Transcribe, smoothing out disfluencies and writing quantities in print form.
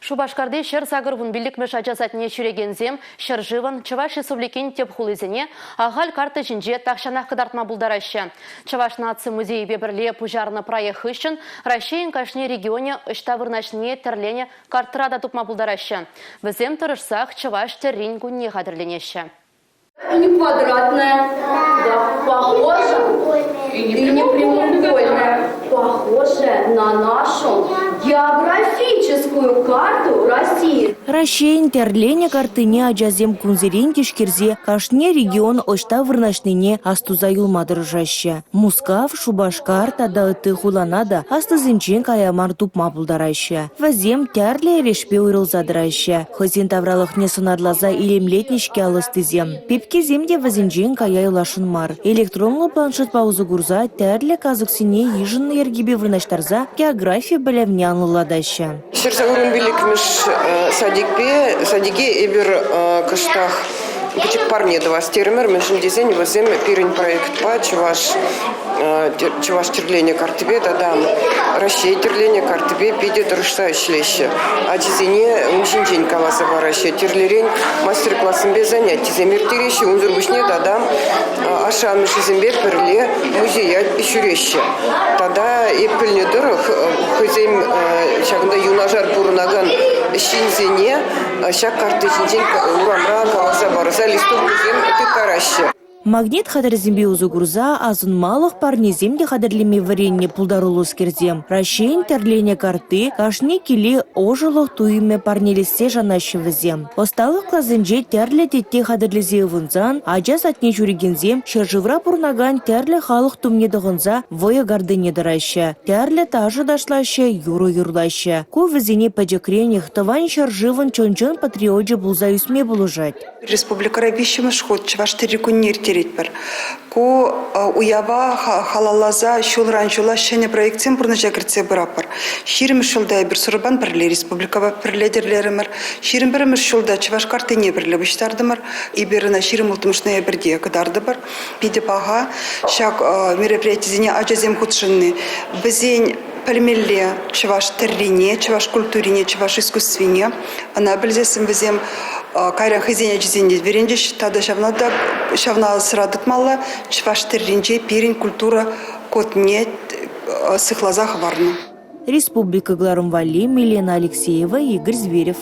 Шубашкарды шер сагырвун билікмеш ажасатне шүрегензем, шер живын Чаваш Республикин теп хулызіне ағал карты жінже тақшанақ қыдартма бұлдарашы. Чаваш нации музей бебірле пужарны проекты үшін Россиян кашне регионе үштавырнашне тірлене карттырада тупма бұлдарашы. Бізем тұрышсақ Чаваш террин күнне қадырленеші. Не квадратная, да, похоже, и не прямоугольная, похожая на нашу географическую карту России. Россиян терлене картыне ажазем кунзерин тишкерзе кашне регион оштавырнашныне астуза юлмадырыжаще. Мускав, Шубашкар, тадауты хуланада астызынчен каямар тупма булдараще. Вазем тярле решпе уйрылзадыраще. Хозин тавралых не сунадлаза илемлетнишке алыстызем. Пепке земде вазинчен кая юлашын мар. Электронлы планшет паузы гурза тярле казыксине ежынны ергебе вырнаштарза география білевняны ладаще. Шерсагурун биликмеш садике эбер кыштах кычык парне вас термер меншин десен возем пирин проект па чуваш терление картыбе дадам Россия терление картыбе пиде дұрышта ішлеші. А дезене уншинчен каласы барашы. Терлерен мастер-классым без занятий. Земер тереші унзырбышне дадам ашамыш зембе пірле музея ішуреші. Тада еппіліне дұрық хызем шағында юнажар бұрынаган шинзене шақ карты шинчен урамра каласы бараса листу бізем тыкарашы. Магнит хадырзембе узу гурза азын малых парнеземде хадырлеме варенне пулдарулу скерзем. Рашейн терлене карты кашне кили ожылық туиме парнелессе жанащывызем. Осталық клазынже терле тетте хадырлезе вынзан, ажаз атне жүрегензем, шержывра пурнаган терле халық тумне дығынза войы гардыне дыраща. Терле тажы дашлаща, юру юрлаща. Ку візіне пәджекренех тыван шержывын чончон патриоджи булза үсме булужать. Республика рабищем шход, чваштыри куннер тереть бар. Ку уява халалаза шулран шула шене проектсем бурнажа кіртсе бұрапар. Ширим шулда бір сурбан бірле, республика бірледерлерімір. Ширим бірімір шулда чвашкарты не бірле бұштардымыр. Иберіна ширим ұлтымышная бірде кыдарды бар. Пиде паға шак мероприятизіне ажазем худшынны. Бізен пәлмелле чваш террине, чваш культурине, чваш искусствине. Ана білзесім бізем кайран хызене жезенде верендеш, тада шавна сырадык мала, чваш терринже пирин культура котне сыхлазах варны. Республика Гларумвали, Милена Алексеева, Игорь Зверев.